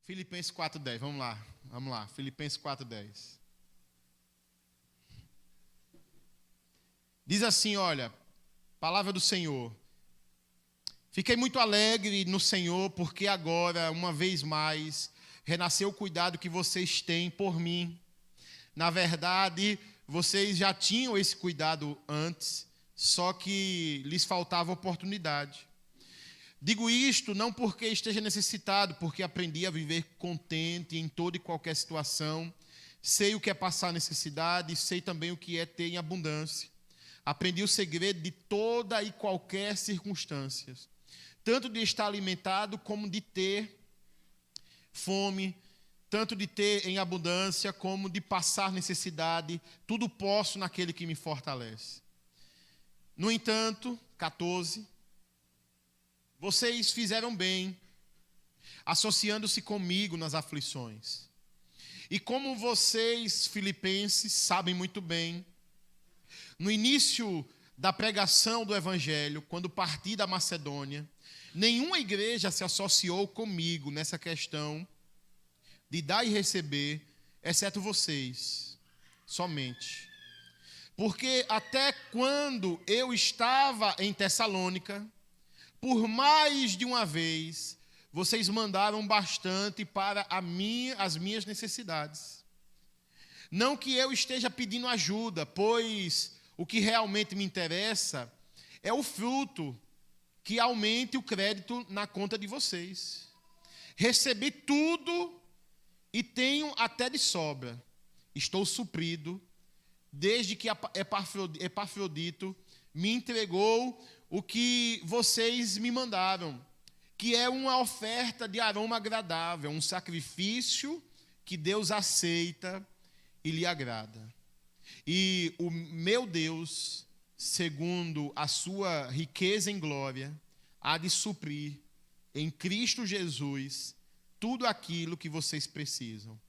Filipenses 4:10, vamos lá, Filipenses 4:10. Diz assim, olha, palavra do Senhor. Fiquei muito alegre no Senhor, porque agora, uma vez mais, renasceu o cuidado que vocês têm por mim. Na verdade, vocês já tinham esse cuidado antes, só que lhes faltava oportunidade. Digo isto não porque esteja necessitado, porque aprendi a viver contente em toda e qualquer situação. Sei o que é passar necessidade, sei também o que é ter em abundância. Aprendi o segredo de toda e qualquer circunstância, tanto de estar alimentado como de ter fome, tanto de ter em abundância como de passar necessidade. Tudo posso naquele que me fortalece. No entanto, 14, vocês fizeram bem, associando-se comigo nas aflições. E como vocês, filipenses, sabem muito bem, no início da pregação do Evangelho, quando parti da Macedônia, nenhuma igreja se associou comigo nessa questão de dar e receber, exceto vocês, somente. Porque até quando eu estava em Tessalônica, por mais de uma vez, vocês mandaram bastante para as minhas necessidades. Não que eu esteja pedindo ajuda, pois o que realmente me interessa é o fruto que aumente o crédito na conta de vocês. Recebi tudo e tenho até de sobra. Estou suprido, desde que Epafrodito me entregou o que vocês me mandaram, que é uma oferta de aroma agradável, um sacrifício que Deus aceita e lhe agrada. E o meu Deus, segundo a sua riqueza em glória, há de suprir em Cristo Jesus tudo aquilo que vocês precisam.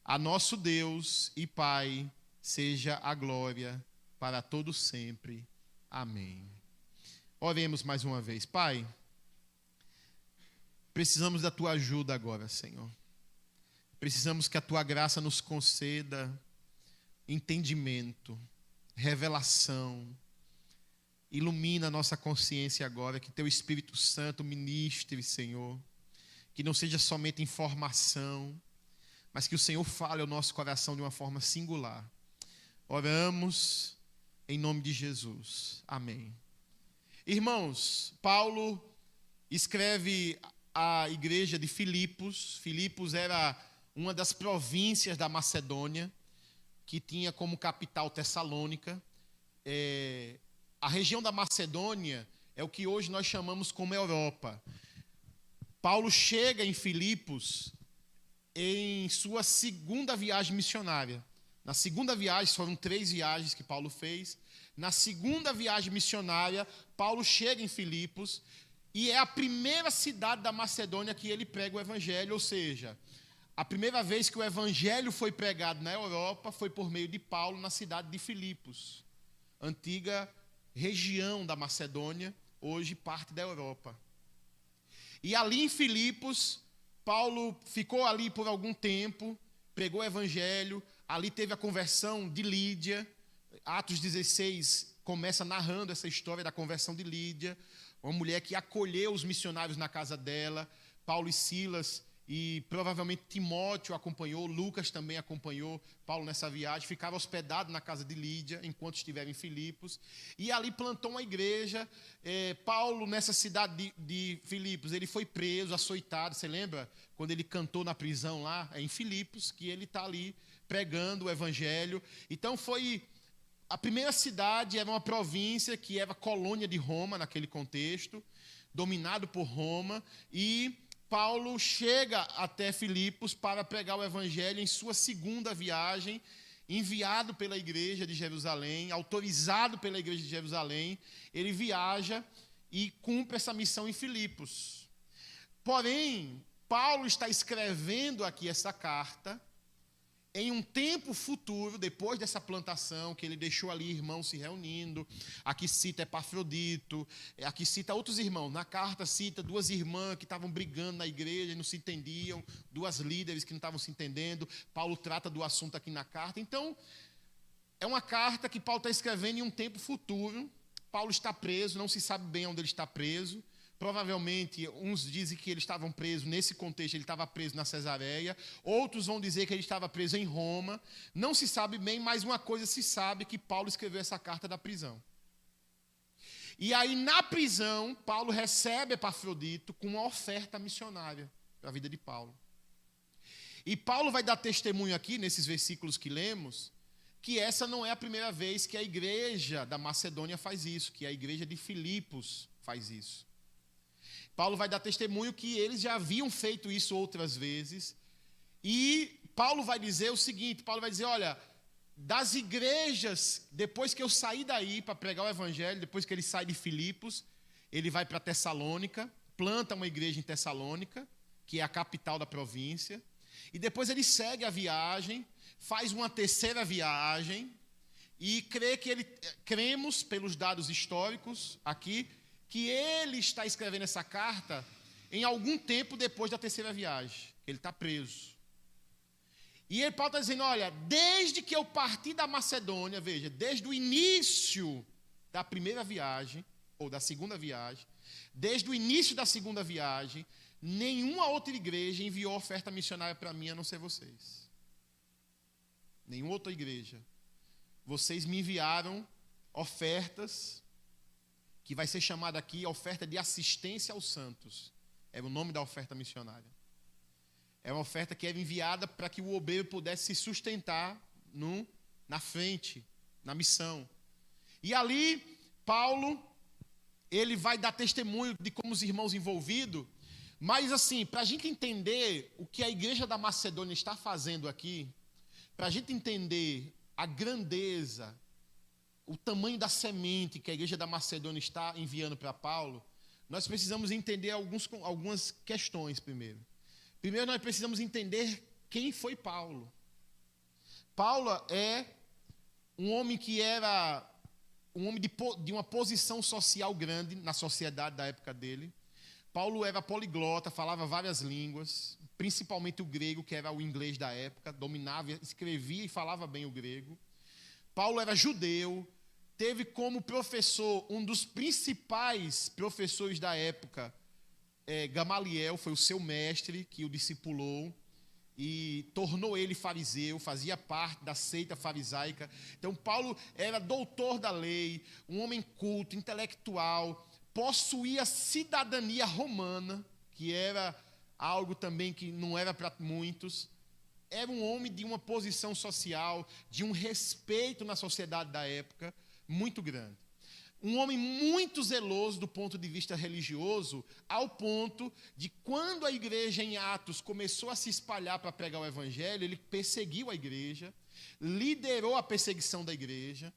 A nosso Deus e Pai seja a glória para todo sempre. Amém. Oremos mais uma vez. Pai, precisamos da Tua ajuda agora, Senhor. Precisamos que a Tua graça nos conceda entendimento, revelação. Ilumina a nossa consciência agora, que Teu Espírito Santo ministre, Senhor. Que não seja somente informação, mas que o Senhor fale ao nosso coração de uma forma singular. Oramos em nome de Jesus. Amém. Irmãos, Paulo escreve à igreja de Filipos. Filipos era uma das províncias da Macedônia, que tinha como capital Tessalônica. A região da Macedônia é o que hoje nós chamamos como Europa. Paulo chega em Filipos em sua segunda viagem missionária. Na segunda viagem, foram 3 viagens que Paulo fez. Na segunda viagem missionária, Paulo chega em Filipos e é a primeira cidade da Macedônia que ele prega o Evangelho, ou seja, a primeira vez que o Evangelho foi pregado na Europa foi por meio de Paulo na cidade de Filipos, antiga região da Macedônia, hoje parte da Europa. E ali em Filipos, Paulo ficou ali por algum tempo, pregou o Evangelho, ali teve a conversão de Lídia. Atos 16 começa narrando essa história da conversão de Lídia, uma mulher que acolheu os missionários na casa dela. Paulo e Silas e provavelmente Timóteo acompanhou, Lucas também acompanhou Paulo nessa viagem, ficaram hospedados na casa de Lídia enquanto estiveram em Filipos, e ali plantou uma igreja. Paulo, nessa cidade de Filipos, ele foi preso, açoitado. Você lembra quando ele cantou na prisão lá? É em Filipos que ele está ali pregando o Evangelho. Então foi a primeira cidade, era uma província que era colônia de Roma naquele contexto, dominado por Roma, e Paulo chega até Filipos para pregar o Evangelho em sua segunda viagem, enviado pela igreja de Jerusalém, autorizado pela igreja de Jerusalém. Ele viaja e cumpre essa missão em Filipos. Porém, Paulo está escrevendo aqui essa carta em um tempo futuro, depois dessa plantação, que ele deixou ali irmãos se reunindo, aqui cita Epafrodito, aqui cita outros irmãos, na carta cita duas irmãs que estavam brigando na igreja e não se entendiam, duas líderes que não estavam se entendendo, Paulo trata do assunto aqui na carta. Então, é uma carta que Paulo está escrevendo em um tempo futuro. Paulo está preso, não se sabe bem onde ele está preso. Provavelmente, uns dizem que eles estavam presos, nesse contexto, ele estava preso na Cesareia. Outros vão dizer que ele estava preso em Roma. Não se sabe bem, mas uma coisa se sabe, que Paulo escreveu essa carta da prisão. E aí, na prisão, Paulo recebe Epafrodito com uma oferta missionária para a vida de Paulo. E Paulo vai dar testemunho aqui, nesses versículos que lemos, que essa não é a primeira vez que a igreja da Macedônia faz isso, que a igreja de Filipos faz isso. Paulo vai dar testemunho que eles já haviam feito isso outras vezes. E Paulo vai dizer o seguinte, Paulo vai dizer, olha, das igrejas, depois que eu saí daí para pregar o evangelho, depois que ele sai de Filipos, ele vai para Tessalônica, planta uma igreja em Tessalônica, que é a capital da província, e depois ele segue a viagem, faz uma terceira viagem, e cremos, pelos dados históricos aqui, que ele está escrevendo essa carta em algum tempo depois da terceira viagem, que ele está preso. E Paulo está dizendo, olha, desde que eu parti da Macedônia, veja, desde o início da primeira viagem, ou da segunda viagem, desde o início da segunda viagem, nenhuma outra igreja enviou oferta missionária para mim, a não ser vocês. Nenhuma outra igreja. Vocês me enviaram ofertas, que vai ser chamada aqui oferta de assistência aos santos. É o nome da oferta missionária. É uma oferta que era enviada para que o obreiro pudesse se sustentar na frente, na missão. E ali, Paulo, ele vai dar testemunho de como os irmãos envolvidos, mas assim, para a gente entender o que a igreja da Macedônia está fazendo aqui, para a gente entender a grandeza, o tamanho da semente que a igreja da Macedônia está enviando para Paulo, nós precisamos entender algumas questões primeiro. Primeiro, nós precisamos entender quem foi Paulo. Paulo é um homem que era um homem de uma posição social grande na sociedade da época dele. Paulo era poliglota, falava várias línguas, principalmente o grego, que era o inglês da época, dominava, escrevia e falava bem o grego. Paulo era judeu, teve como professor, um dos principais professores da época, Gamaliel, foi o seu mestre que o discipulou e tornou ele fariseu, fazia parte da seita farisaica. Então Paulo era doutor da lei, um homem culto, intelectual, possuía cidadania romana, que era algo também que não era para muitos. Era um homem de uma posição social, de um respeito na sociedade da época muito grande. Um homem muito zeloso do ponto de vista religioso, ao ponto de quando a igreja em Atos começou a se espalhar para pregar o evangelho, ele perseguiu a igreja, liderou a perseguição da igreja,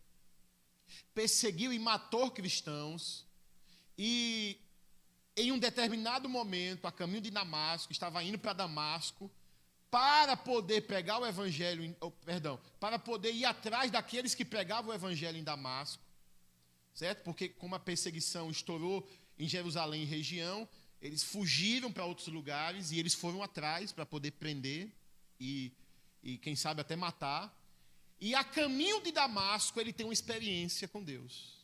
perseguiu e matou cristãos, e em um determinado momento, a caminho de Damasco, estava indo para Damasco, para poder pregar o evangelho, para poder ir atrás daqueles que pregavam o evangelho em Damasco, certo? Porque como a perseguição estourou em Jerusalém e região, eles fugiram para outros lugares e eles foram atrás para poder prender e quem sabe até matar. E a caminho de Damasco ele tem uma experiência com Deus.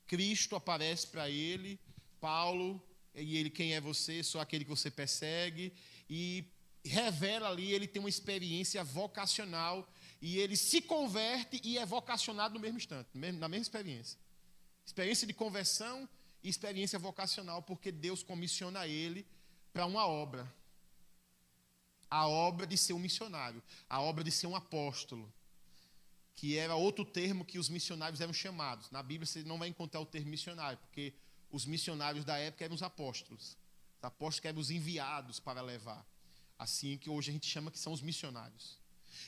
Cristo aparece para ele, Paulo, e ele, quem é você? Sou aquele que você persegue, e revela ali, ele tem uma experiência vocacional, e ele se converte e é vocacionado no mesmo instante, na mesma experiência. Experiência de conversão e experiência vocacional, porque Deus comissiona ele para uma obra. A obra de ser um missionário, a obra de ser um apóstolo, que era outro termo que os missionários eram chamados. Na Bíblia você não vai encontrar o termo missionário, porque os missionários da época eram os apóstolos. Os apóstolos que eram os enviados para levar. Assim que hoje a gente chama que são os missionários.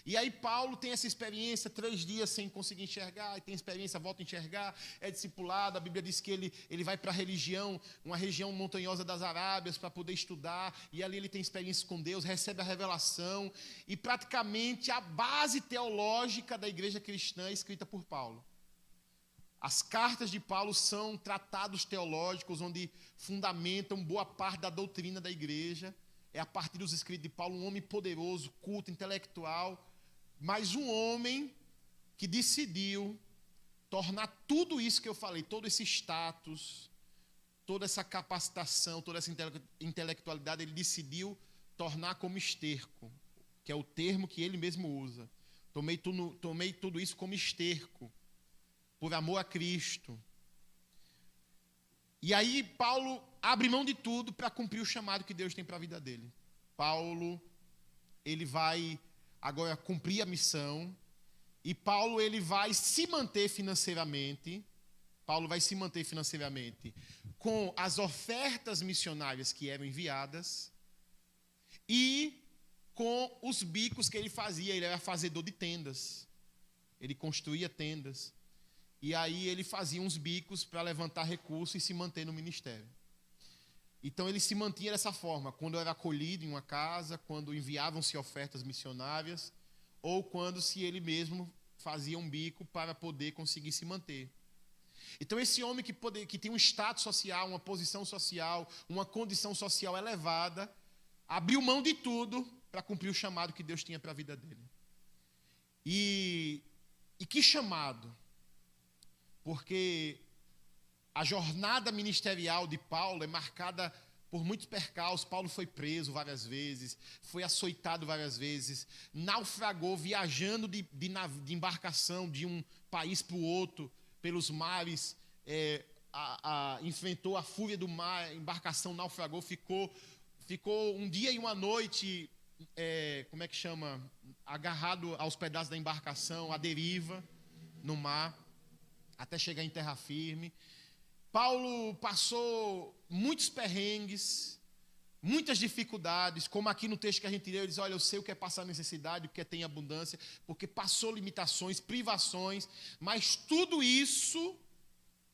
E aí Paulo tem essa experiência, 3 dias sem conseguir enxergar, e tem experiência, volta a enxergar, é discipulado. A Bíblia diz que ele vai para a religião, uma região montanhosa das Arábias, para poder estudar, e ali ele tem experiência com Deus, recebe a revelação, e praticamente a base teológica da igreja cristã é escrita por Paulo. As cartas de Paulo são tratados teológicos, onde fundamentam boa parte da doutrina da igreja. É a partir dos escritos de Paulo, um homem poderoso, culto, intelectual, mas um homem que decidiu tornar tudo isso que eu falei, todo esse status, toda essa capacitação, toda essa intelectualidade, ele decidiu tornar como esterco, que é o termo que ele mesmo usa. Tomei tudo isso como esterco, por amor a Cristo. E aí Paulo abre mão de tudo para cumprir o chamado que Deus tem para a vida dele. Paulo, ele vai agora cumprir a missão, e Paulo, ele vai se manter financeiramente. Paulo vai se manter financeiramente com as ofertas missionárias que eram enviadas e com os bicos que ele fazia. Ele era fazedor de tendas, ele construía tendas, e aí ele fazia uns bicos para levantar recursos e se manter no ministério. Então ele se mantinha dessa forma, quando era acolhido em uma casa, quando enviavam-se ofertas missionárias, ou quando se ele mesmo fazia um bico para poder conseguir se manter. Então esse homem que tem um status social, uma posição social, uma condição social elevada, abriu mão de tudo para cumprir o chamado que Deus tinha para a vida dele. E que chamado? Porque a jornada ministerial de Paulo é marcada por muitos percalços. Paulo foi preso várias vezes, foi açoitado várias vezes, naufragou viajando de embarcação de um país para o outro, pelos mares, enfrentou a fúria do mar, a embarcação naufragou, ficou um dia e uma noite, agarrado aos pedaços da embarcação, à deriva, no mar, até chegar em terra firme. Paulo passou muitos perrengues, muitas dificuldades, como aqui no texto que a gente leu, ele diz, olha, eu sei o que é passar necessidade, o que é ter abundância, porque passou limitações, privações, mas tudo isso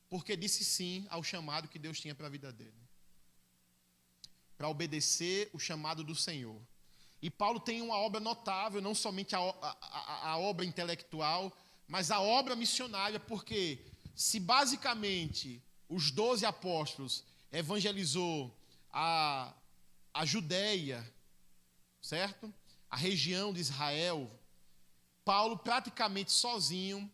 porque disse sim ao chamado que Deus tinha para a vida dele, para obedecer o chamado do Senhor. E Paulo tem uma obra notável, não somente a obra intelectual, mas a obra missionária, porque se basicamente os 12 apóstolos evangelizou a Judéia, certo? A região de Israel, Paulo praticamente sozinho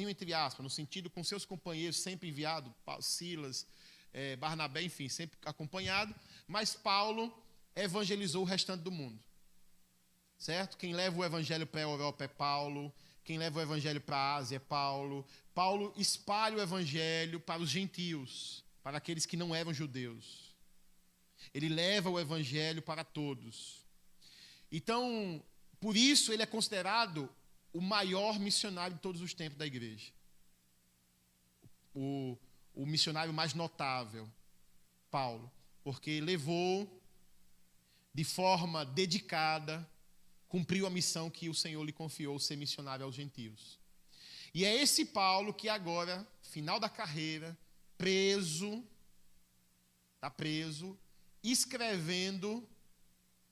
entre aspas, no sentido com seus companheiros, sempre enviado, Silas, Barnabé, enfim, sempre acompanhado, mas Paulo evangelizou o restante do mundo, certo? Quem leva o evangelho para a Europa é Paulo, quem leva o evangelho para a Ásia é Paulo. Paulo espalha o evangelho para os gentios, para aqueles que não eram judeus. Ele leva o evangelho para todos. Então, por isso ele é considerado o maior missionário de todos os tempos da igreja. O missionário mais notável, Paulo, porque levou de forma dedicada, cumpriu a missão que o Senhor lhe confiou, ser missionário aos gentios. E é esse Paulo que agora, final da carreira, está preso, escrevendo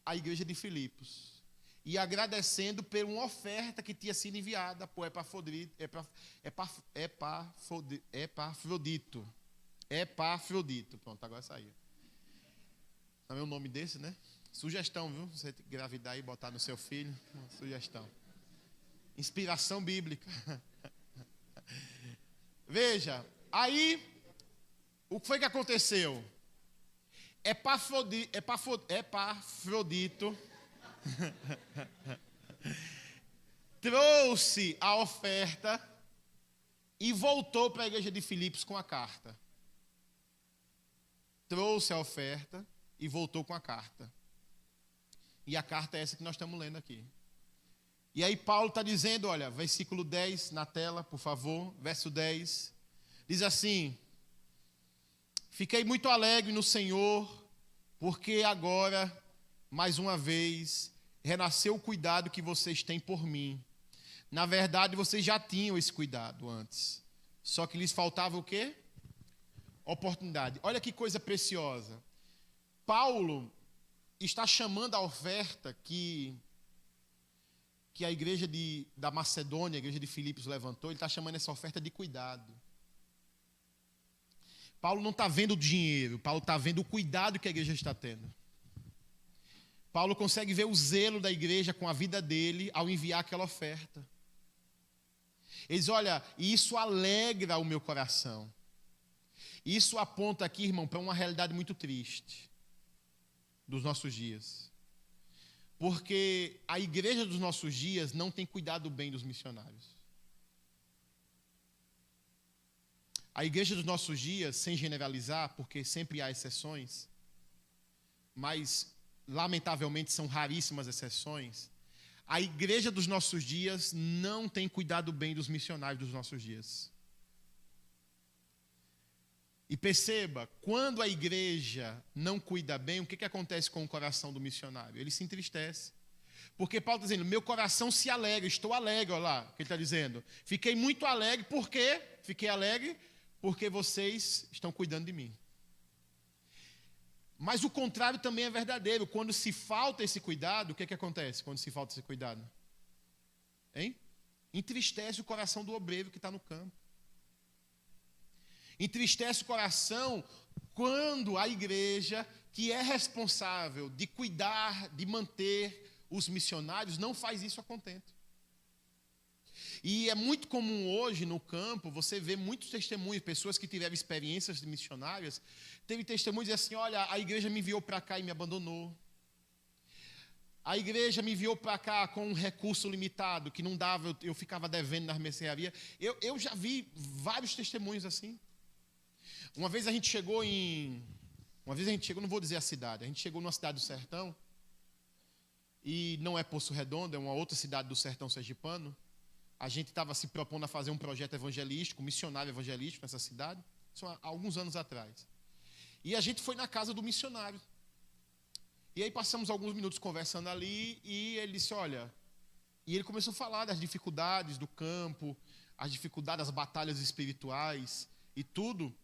a igreja de Filipos e agradecendo por uma oferta que tinha sido enviada por Epafrodito. Pronto, agora saiu. Não é o nome desse, né? Sugestão, viu? Você engravidar e botar no seu filho. Sugestão. Inspiração bíblica. Veja, aí, o que foi que aconteceu? Epafrodito trouxe a oferta e voltou para a igreja de Filipos com a carta. Trouxe a oferta e voltou com a carta. E a carta é essa que nós estamos lendo aqui. E aí Paulo está dizendo, olha, versículo 10 na tela, por favor, verso 10. Diz assim: fiquei muito alegre no Senhor, porque agora, mais uma vez, renasceu o cuidado que vocês têm por mim. Na verdade, vocês já tinham esse cuidado antes. Só que lhes faltava o quê? Oportunidade. Olha que coisa preciosa. Paulo está chamando a oferta que a igreja da Macedônia, a igreja de Filipos levantou, ele está chamando essa oferta de cuidado. Paulo não está vendo o dinheiro, Paulo está vendo o cuidado que a igreja está tendo. Paulo consegue ver o zelo da igreja com a vida dele ao enviar aquela oferta. Ele diz, olha, isso alegra o meu coração. Isso aponta aqui, irmão, para uma realidade muito triste dos nossos dias. Porque a igreja dos nossos dias não tem cuidado bem dos missionários. A igreja dos nossos dias, sem generalizar, porque sempre há exceções, mas lamentavelmente são raríssimas exceções, a igreja dos nossos dias não tem cuidado bem dos missionários dos nossos dias. E perceba, quando a igreja não cuida bem, o que acontece com o coração do missionário? Ele se entristece. Porque Paulo está dizendo, meu coração se alegra, estou alegre, olha lá, o que ele está dizendo. Fiquei muito alegre, por quê? Fiquei alegre porque vocês estão cuidando de mim. Mas o contrário também é verdadeiro. Quando se falta esse cuidado, o que acontece quando se falta esse cuidado? Hein? Entristece o coração do obreiro que está no campo. Entristece o coração quando a igreja, que é responsável de cuidar, de manter os missionários, não faz isso a contento. E é muito comum hoje no campo, você vê muitos testemunhos, pessoas que tiveram experiências de missionárias, teve testemunhos assim, olha, a igreja me enviou para cá e me abandonou. A igreja me enviou para cá com um recurso limitado, que não dava, eu ficava devendo na mercearia. Eu já vi vários testemunhos assim. Uma vez a gente chegou, não vou dizer a cidade, a gente chegou numa cidade do sertão, e não é Poço Redondo, é uma outra cidade do sertão sergipano. A gente estava se propondo a fazer um projeto evangelístico, missionário evangelístico nessa cidade, isso há alguns anos atrás. E a gente foi na casa do missionário. E aí passamos alguns minutos conversando ali, e ele disse, olha... E ele começou a falar das dificuldades do campo, as dificuldades, das batalhas espirituais e tudo.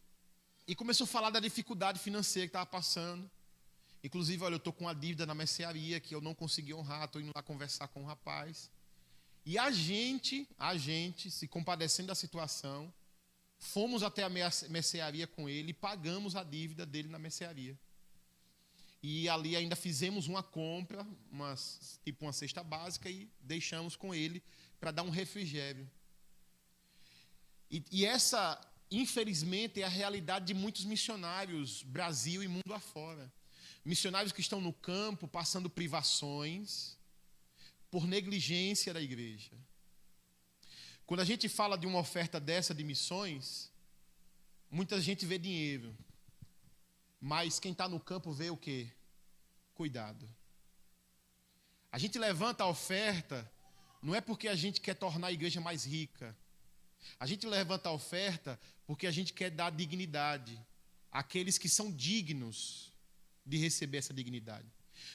E começou a falar da dificuldade financeira que estava passando. Inclusive, olha, eu estou com uma dívida na mercearia que eu não consegui honrar, estou indo lá conversar com o rapaz. E a gente, se compadecendo da situação, fomos até a mercearia com ele e pagamos a dívida dele na mercearia. E ali ainda fizemos uma compra, tipo uma cesta básica, e deixamos com ele para dar um refrigério. E essa, infelizmente, é a realidade de muitos missionários, Brasil e mundo afora. Missionários que estão no campo, passando privações, por negligência da igreja. Quando a gente fala de uma oferta dessa de missões, muita gente vê dinheiro. Mas quem está no campo vê o quê? Cuidado. A gente levanta a oferta, não é porque a gente quer tornar a igreja mais rica. A gente levanta a oferta porque a gente quer dar dignidade àqueles que são dignos de receber essa dignidade.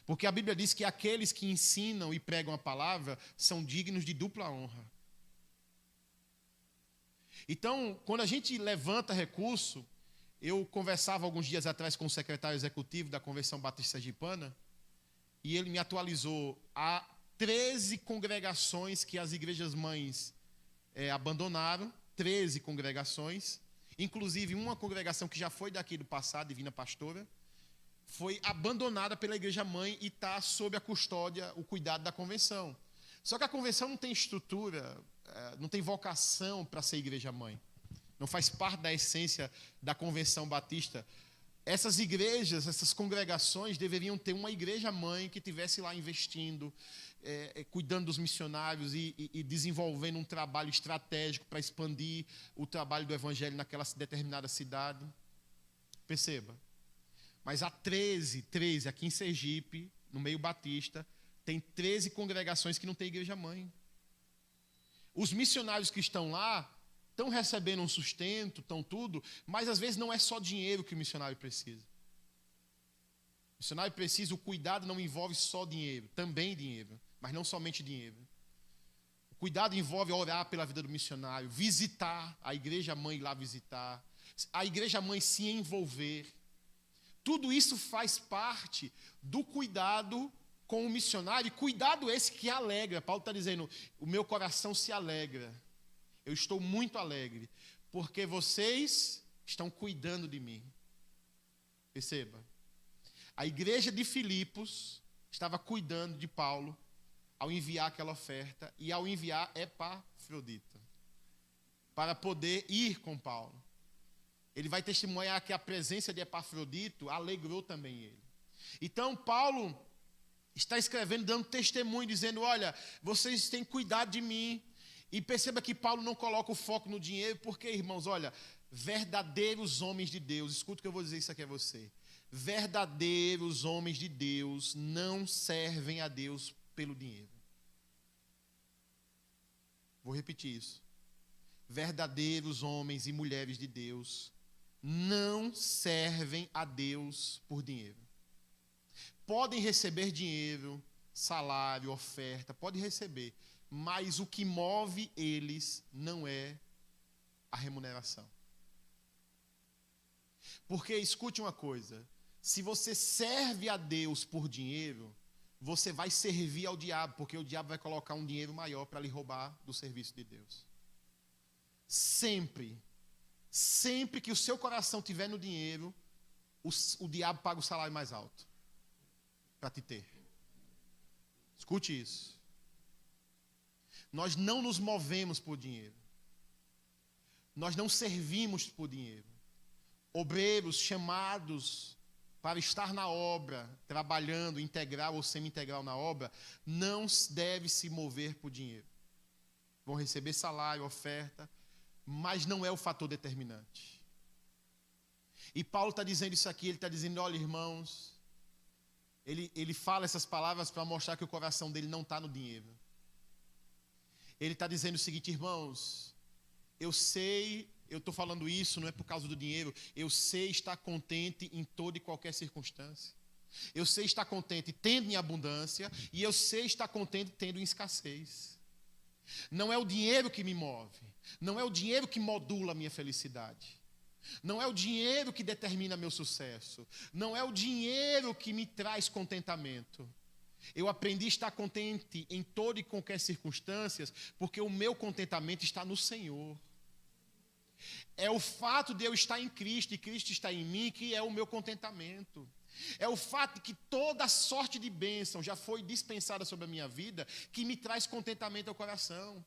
Porque a Bíblia diz que aqueles que ensinam e pregam a palavra são dignos de dupla honra. Então, quando a gente levanta recurso, eu conversava alguns dias atrás com o secretário executivo da Convenção Batista Sergipana, e ele me atualizou. Há 13 congregações que as igrejas mães abandonaram, 13 congregações, inclusive uma congregação que já foi daqui do passado, Divina Pastora, foi abandonada pela igreja mãe e está sob a custódia, o cuidado da convenção. Só que a convenção não tem estrutura, não tem vocação para ser igreja mãe. Não faz parte da essência da convenção batista. Essas igrejas, essas congregações deveriam ter uma igreja mãe que estivesse lá investindo, cuidando dos missionários e desenvolvendo um trabalho estratégico para expandir o trabalho do evangelho naquela determinada cidade. Perceba. Mas há 13 aqui em Sergipe, no meio batista, tem 13 congregações que não tem igreja mãe. Os missionários que estão lá estão recebendo um sustento, estão tudo, mas às vezes não é só dinheiro que o missionário precisa. O missionário precisa, o cuidado não envolve só dinheiro, também dinheiro. mas não somente dinheiro. O cuidado envolve orar pela vida do missionário, visitar a igreja mãe, lá visitar, a igreja mãe se envolver. Tudo isso faz parte do cuidado com o missionário, e cuidado esse que alegra. Paulo está dizendo, o meu coração se alegra, eu estou muito alegre, porque vocês estão cuidando de mim. Perceba, a igreja de Filipos estava cuidando de Paulo ao enviar aquela oferta e ao enviar Epafrodito para poder ir com Paulo. Ele vai testemunhar que a presença de Epafrodito alegrou também ele. Então Paulo está escrevendo, dando testemunho, dizendo, olha, vocês têm cuidado de mim. E perceba que Paulo não coloca o foco no dinheiro, porque, irmãos, olha, verdadeiros homens de Deus, escuta o que eu vou dizer isso aqui a você. Verdadeiros homens de Deus não servem a Deus pelo dinheiro. Vou repetir isso. Verdadeiros homens e mulheres de Deus não servem a Deus por dinheiro. Podem receber dinheiro, salário, oferta, podem receber, mas o que move eles não é a remuneração. Porque, escute uma coisa, se você serve a Deus por dinheiro, você vai servir ao diabo, porque o diabo vai colocar um dinheiro maior para lhe roubar do serviço de Deus. Sempre que o seu coração estiver no dinheiro, o diabo paga o salário mais alto para te ter. Escute isso. Nós não nos movemos por dinheiro. Nós não servimos por dinheiro. Obreiros chamados para estar na obra, trabalhando integral ou semi-integral na obra, não deve se mover por dinheiro. Vão receber salário, oferta, mas não é o fator determinante. E Paulo está dizendo isso aqui, ele está dizendo, olha, irmãos, ele fala essas palavras para mostrar que o coração dele não está no dinheiro. Ele está dizendo o seguinte, irmãos, eu sei, eu estou falando isso, não é por causa do dinheiro, eu sei estar contente em toda e qualquer circunstância. Eu sei estar contente tendo em abundância, e eu sei estar contente tendo em escassez. Não é o dinheiro que me move, não é o dinheiro que modula a minha felicidade. Não é o dinheiro que determina meu sucesso. Não é o dinheiro que me traz contentamento. Eu aprendi a estar contente em toda e qualquer circunstância, porque o meu contentamento está no Senhor. É o fato de eu estar em Cristo e Cristo está em mim que é o meu contentamento. É o fato de que toda sorte de bênção já foi dispensada sobre a minha vida que me traz contentamento ao coração.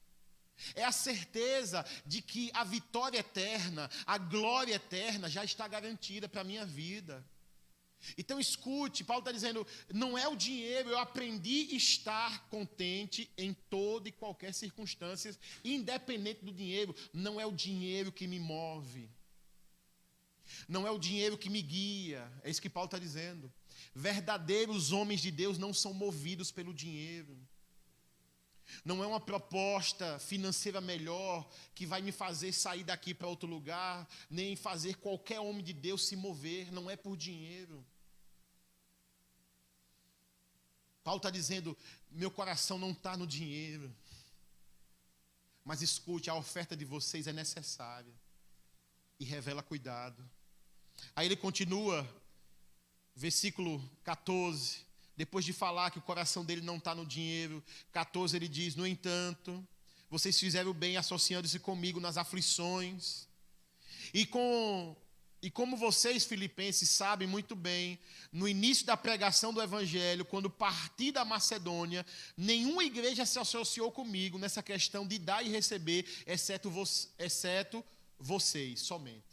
É a certeza de que a vitória eterna, a glória eterna já está garantida para a minha vida. Então escute, Paulo está dizendo, não é o dinheiro, eu aprendi a estar contente em toda e qualquer circunstância, independente do dinheiro. Não é o dinheiro que me move, não é o dinheiro que me guia, é isso que Paulo está dizendo. Verdadeiros homens de Deus não são movidos pelo dinheiro. Não é uma proposta financeira melhor que vai me fazer sair daqui para outro lugar, nem fazer qualquer homem de Deus se mover, não é por dinheiro. Paulo está dizendo, meu coração não está no dinheiro. Mas escute, a oferta de vocês é necessária e revela cuidado. Aí ele continua, versículo 14, depois de falar que o coração dele não está no dinheiro, 14 ele diz, no entanto, vocês fizeram bem associando-se comigo nas aflições, e como vocês, filipenses, sabem muito bem, no início da pregação do Evangelho, quando parti da Macedônia, nenhuma igreja se associou comigo nessa questão de dar e receber, exceto vocês, somente.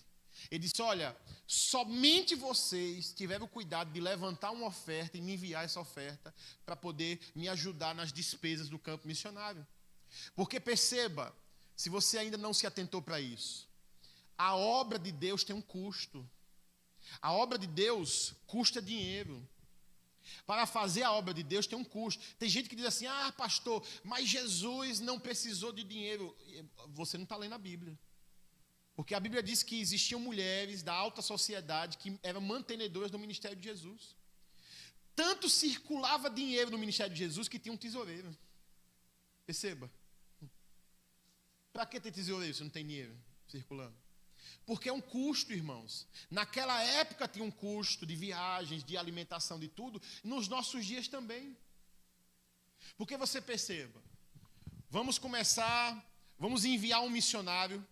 Ele disse, olha, somente vocês tiveram o cuidado de levantar uma oferta e me enviar essa oferta para poder me ajudar nas despesas do campo missionário. Porque perceba, se você ainda não se atentou para isso, a obra de Deus tem um custo. A obra de Deus custa dinheiro. Para fazer a obra de Deus tem um custo. Tem gente que diz assim, pastor, mas Jesus não precisou de dinheiro. Você não está lendo a Bíblia. Porque a Bíblia diz que existiam mulheres da alta sociedade que eram mantenedoras do ministério de Jesus. Tanto circulava dinheiro no ministério de Jesus que tinha um tesoureiro. Perceba. Para que ter tesoureiro se não tem dinheiro circulando? Porque é um custo, irmãos. Naquela época tinha um custo de viagens, de alimentação, de tudo. Nos nossos dias também. Porque você perceba, vamos enviar um missionário,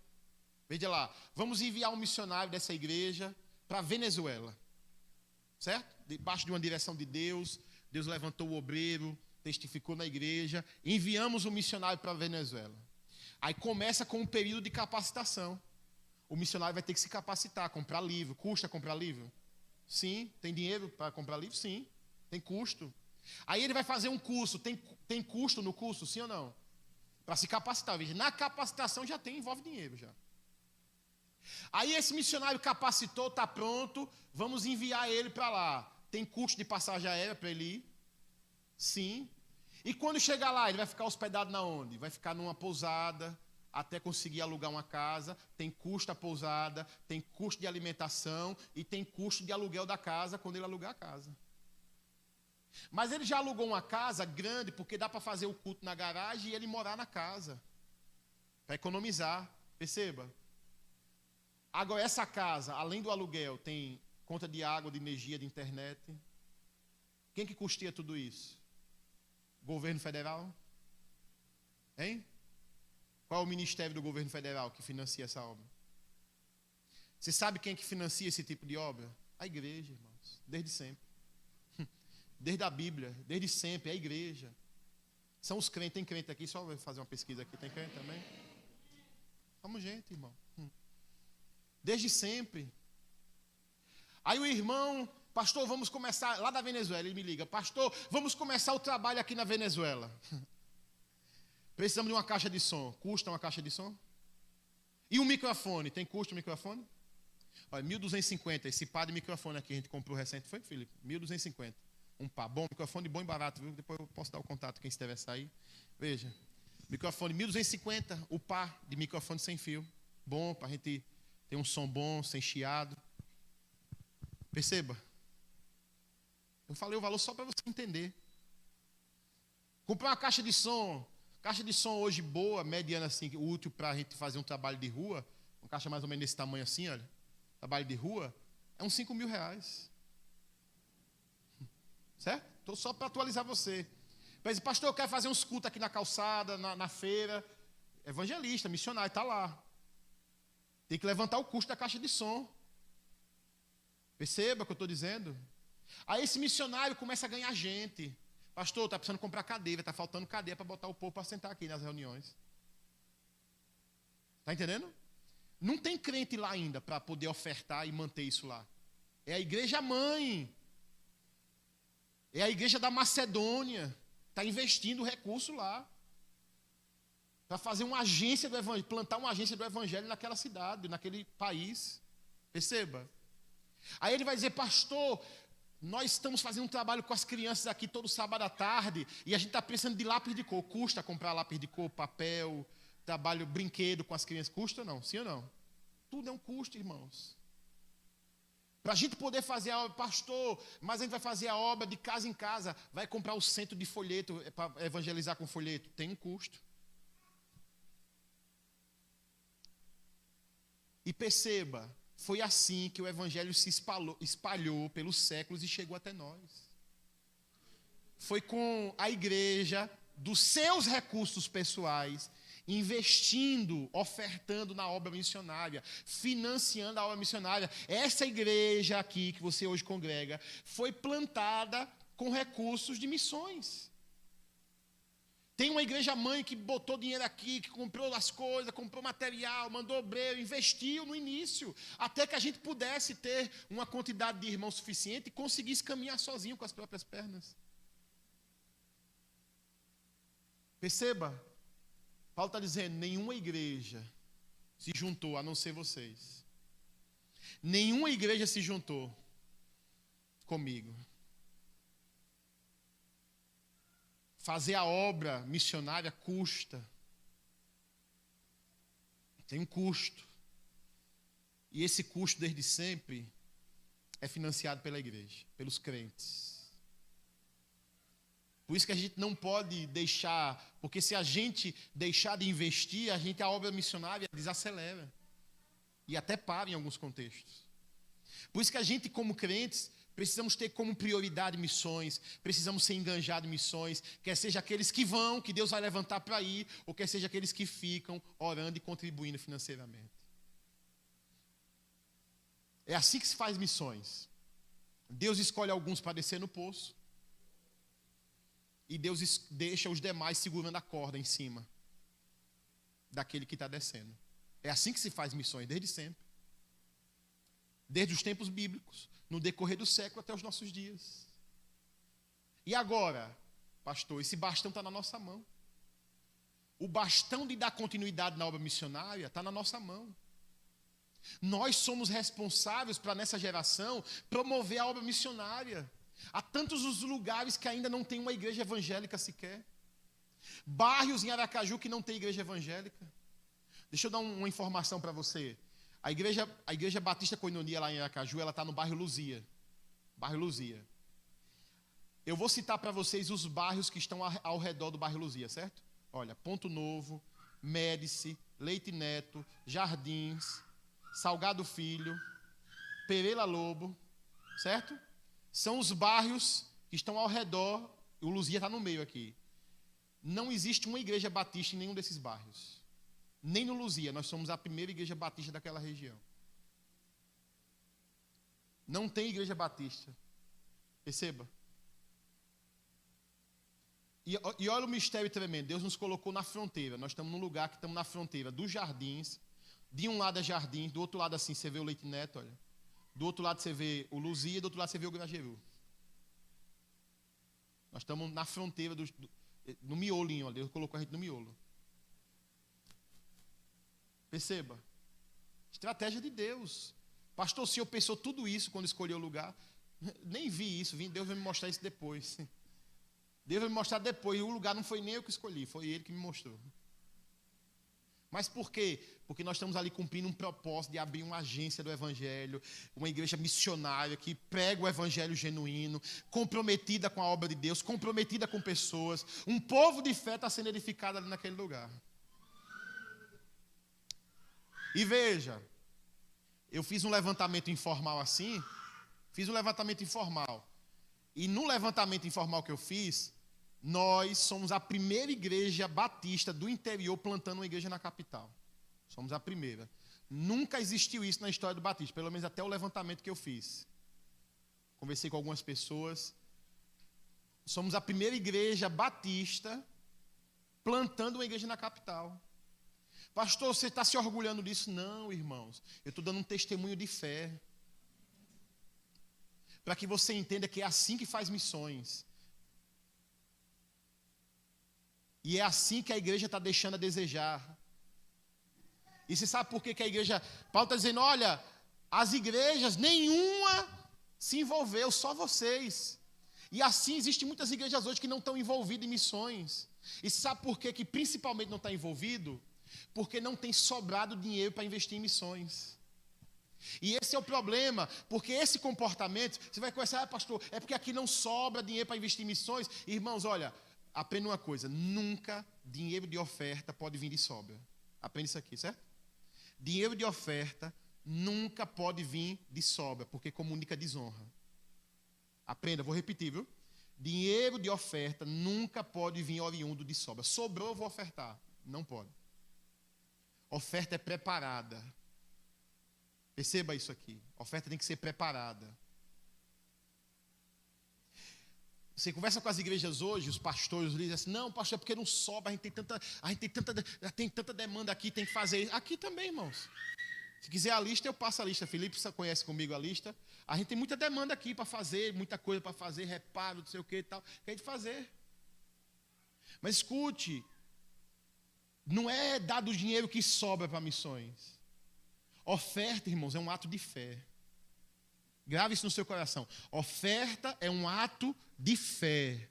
veja lá, vamos enviar um missionário dessa igreja para a Venezuela. Certo? Debaixo de uma direção de Deus, Deus levantou o obreiro, testificou na igreja, enviamos um missionário para a Venezuela. Aí começa com um período de capacitação. O missionário vai ter que se capacitar, comprar livro. Custa comprar livro? Sim. Tem dinheiro para comprar livro? Sim. Tem custo. Aí ele vai fazer um curso. Tem custo no curso? Sim ou não? Para se capacitar. Veja, na capacitação já envolve dinheiro já. Aí esse missionário capacitou, está pronto, vamos enviar ele para lá. Tem custo de passagem aérea para ele ir? Sim. E quando chegar lá, ele vai ficar hospedado na onde? Vai ficar numa pousada, até conseguir alugar uma casa. Tem custo a pousada, tem custo de alimentação e tem custo de aluguel da casa quando ele alugar a casa. Mas ele já alugou uma casa grande, porque dá para fazer o culto na garagem e ele morar na casa. Para economizar, perceba. Agora, essa casa, além do aluguel, tem conta de água, de energia, de internet. Quem que custeia tudo isso? Governo federal? Hein? Qual é o ministério do governo federal que financia essa obra? Você sabe quem que financia esse tipo de obra? A igreja, irmãos. Desde sempre. Desde a Bíblia, desde sempre, é a igreja. São os crentes. Tem crente aqui? Só vou fazer uma pesquisa aqui. Tem crente também? Vamos, gente, irmão. Desde sempre. Aí o irmão, pastor, vamos começar, lá da Venezuela, ele me liga, pastor, vamos começar o trabalho aqui na Venezuela. Precisamos de uma caixa de som. Custa uma caixa de som? E um microfone, tem custo o microfone? Olha, 1.250, esse pá de microfone aqui, a gente comprou recente, foi, Felipe? 1.250. Um pá, bom, microfone bom e barato, viu? Depois eu posso dar o contato, quem se interessar aí. Veja, microfone 1.250, o pá de microfone sem fio. Bom, para a gente ter um som bom, sem chiado. Perceba. Eu falei o valor só para você entender. Comprar uma caixa de som hoje boa, mediana assim, útil para a gente fazer um trabalho de rua, uma caixa mais ou menos desse tamanho assim, olha, trabalho de rua, é uns 5 mil reais. Certo? Estou só para atualizar você. Mas, pastor, eu quero fazer uns cultos aqui na calçada, na feira. Evangelista, missionário, está lá. Tem que levantar o custo da caixa de som. Perceba o que eu estou dizendo? Aí esse missionário começa a ganhar gente. Pastor, está precisando comprar cadeira, está faltando cadeira para botar o povo para sentar aqui nas reuniões. Está entendendo? Não tem crente lá ainda para poder ofertar e manter isso lá. É a igreja mãe. É a igreja da Macedônia. Está investindo recurso lá. Para fazer uma agência do evangelho, plantar uma agência do evangelho naquela cidade, naquele país. Perceba? Aí ele vai dizer, pastor, nós estamos fazendo um trabalho com as crianças aqui todo sábado à tarde, e a gente está precisando de lápis de cor. Custa comprar lápis de cor, papel, trabalho, brinquedo com as crianças? Custa ou não? Sim ou não? Tudo é um custo, irmãos. Para a gente poder fazer a obra, pastor, mas a gente vai fazer a obra de casa em casa, vai comprar o centro de folheto para evangelizar com folheto. Tem um custo. E perceba, foi assim que o evangelho se espalhou pelos séculos e chegou até nós. Foi com a igreja, dos seus recursos pessoais, investindo, ofertando na obra missionária, financiando a obra missionária. Essa igreja aqui que você hoje congrega foi plantada com recursos de missões. Tem uma igreja mãe que botou dinheiro aqui, que comprou as coisas, comprou material, mandou obreiro, investiu no início, até que a gente pudesse ter uma quantidade de irmãos suficiente e conseguisse caminhar sozinho com as próprias pernas. Perceba, Paulo está dizendo, nenhuma igreja se juntou, a não ser vocês. Nenhuma igreja se juntou comigo. Fazer a obra missionária custa. Tem um custo. E esse custo, desde sempre, é financiado pela igreja, pelos crentes. Por isso que a gente não pode deixar, porque se a gente deixar de investir, a obra missionária desacelera. E até para em alguns contextos. Por isso que a gente, como crentes, precisamos ter como prioridade missões, precisamos ser enganjados em missões, quer seja aqueles que vão, que Deus vai levantar para ir, ou quer seja aqueles que ficam orando e contribuindo financeiramente. É assim que se faz missões. Deus escolhe alguns para descer no poço, e Deus deixa os demais segurando a corda em cima daquele que está descendo. É assim que se faz missões, desde sempre. Desde os tempos bíblicos, no decorrer do século até os nossos dias. E agora, pastor, esse bastão está na nossa mão. O bastão de dar continuidade na obra missionária está na nossa mão. Nós somos responsáveis para, nessa geração, promover a obra missionária. Há tantos os lugares que ainda não tem uma igreja evangélica sequer. Bairros em Aracaju que não tem igreja evangélica. Deixa eu dar uma informação para você. A igreja Batista Koinonia lá em Aracaju, ela está no bairro Luzia. Bairro Luzia. Eu vou citar para vocês os bairros que estão ao redor do bairro Luzia, certo? Olha, Ponto Novo, Médici, Leite Neto, Jardins, Salgado Filho, Pereira Lobo, certo? São os bairros que estão ao redor, o Luzia está no meio aqui. Não existe uma igreja batista em nenhum desses bairros. Nem no Luzia, nós somos a primeira igreja batista daquela região. Não tem igreja batista. Perceba. E olha o mistério tremendo. Deus nos colocou na fronteira. Nós estamos num lugar que estamos na fronteira dos Jardins. De um lado é Jardins, do outro lado assim você vê o Leite Neto, olha. Do outro lado você vê o Luzia, do outro lado você vê o Grajeru. Nós estamos na fronteira, no miolinho, olha. Deus colocou a gente no miolo. Perceba. Estratégia de Deus. Pastor, o senhor pensou tudo isso quando escolheu o lugar? Nem vi isso, Deus vai me mostrar isso depois. Deus vai me mostrar depois. E o lugar não foi nem eu que escolhi, foi Ele que me mostrou. Mas por quê? Porque nós estamos ali cumprindo um propósito de abrir uma agência do Evangelho, uma igreja missionária que prega o Evangelho genuíno, comprometida com a obra de Deus, comprometida com pessoas. Um povo de fé está sendo edificado ali naquele lugar. E veja, eu fiz um levantamento informal assim, e no levantamento informal que eu fiz, nós somos a primeira igreja batista do interior plantando uma igreja na capital. Somos a primeira. Nunca existiu isso na história do Batista, pelo menos até o levantamento que eu fiz. Conversei com algumas pessoas. Somos a primeira igreja batista plantando uma igreja na capital. Pastor, você está se orgulhando disso? Não, irmãos. Eu estou dando um testemunho de fé. Para que você entenda que é assim que faz missões. E é assim que a igreja está deixando a desejar. E você sabe por que a igreja... Paulo está dizendo, olha, as igrejas, nenhuma se envolveu, só vocês. E assim, existem muitas igrejas hoje que não estão envolvidas em missões. E sabe por que principalmente não está envolvido? Porque não tem sobrado dinheiro para investir em missões. E esse é o problema, porque esse comportamento, você vai conversar, pastor, é porque aqui não sobra dinheiro para investir em missões. Irmãos, olha, aprenda uma coisa, nunca dinheiro de oferta pode vir de sobra. Aprenda isso aqui, certo? Dinheiro de oferta nunca pode vir de sobra, porque comunica desonra. Aprenda, vou repetir, viu? Dinheiro de oferta nunca pode vir oriundo de sobra. Sobrou, eu vou ofertar. Não pode. Oferta é preparada. Perceba isso aqui. Oferta tem que ser preparada. Você conversa com as igrejas hoje, os pastores, os líderes, assim, não, pastor, é porque não sobra, a gente tem tanta demanda aqui, tem que fazer isso. Aqui também, irmãos. Se quiser a lista, eu passo a lista. Felipe conhece comigo a lista. A gente tem muita demanda aqui para fazer, muita coisa para fazer, reparo, não sei o que e tal. Que a gente fazer. Mas escute, não é dado o dinheiro que sobra para missões. Oferta, irmãos, é um ato de fé. Grave isso no seu coração. Oferta é um ato de fé.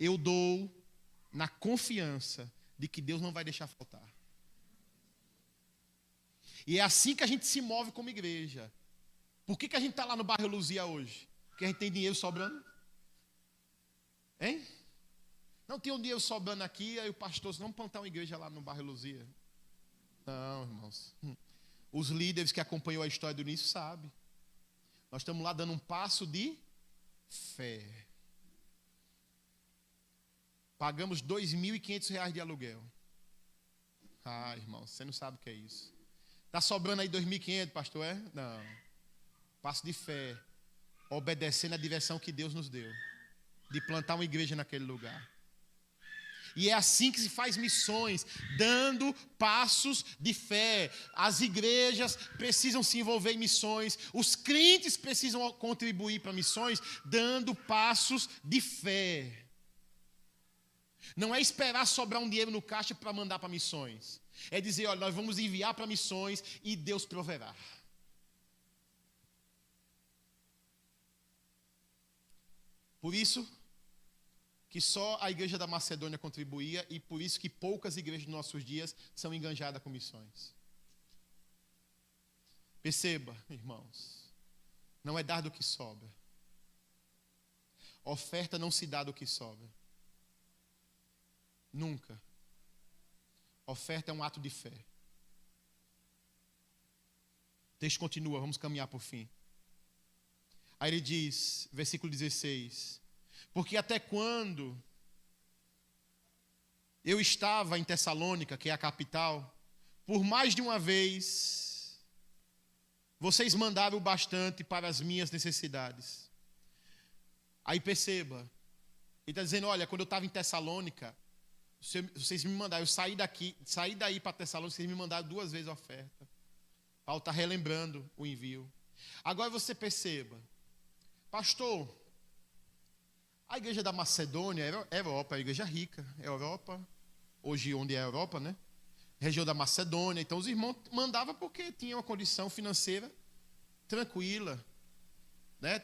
Eu dou na confiança de que Deus não vai deixar faltar. E é assim que a gente se move como igreja. Por que a gente está lá no bairro Luzia hoje? Porque a gente tem dinheiro sobrando. Não tinha um dinheiro sobrando aqui, aí o pastor disse, vamos plantar uma igreja lá no bairro Luzia. Não, irmãos. Os líderes que acompanham a história do início sabem. Nós estamos lá dando um passo de fé. Pagamos R$ 2.500 de aluguel. Ah, irmão, você não sabe o que é isso. Está sobrando aí 2.500, pastor? É? Não. Passo de fé. Obedecendo a direção que Deus nos deu. De plantar uma igreja naquele lugar. E é assim que se faz missões, dando passos de fé. As igrejas precisam se envolver em missões. Os crentes precisam contribuir para missões, dando passos de fé. Não é esperar sobrar um dinheiro no caixa para mandar para missões. É dizer, olha, nós vamos enviar para missões e Deus proverá. Por isso que só a igreja da Macedônia contribuía e por isso que poucas igrejas dos nossos dias são enganjadas com missões. Perceba, irmãos, não é dar do que sobra. Oferta não se dá do que sobra. Nunca. Oferta é um ato de fé. O texto continua, vamos caminhar por fim. Aí ele diz, versículo 16, porque até quando eu estava em Tessalônica, que é a capital, por mais de uma vez, vocês mandaram bastante para as minhas necessidades. Aí perceba, ele está dizendo, olha, quando eu estava em Tessalônica, vocês me mandaram, eu saí daí para Tessalônica, vocês me mandaram 2 vezes a oferta. Paulo está relembrando o envio. Agora você perceba, pastor, a igreja da Macedônia é Europa, a igreja rica, é Europa, hoje onde é a Europa, né? Região da Macedônia, então os irmãos mandavam porque tinham uma condição financeira tranquila, né?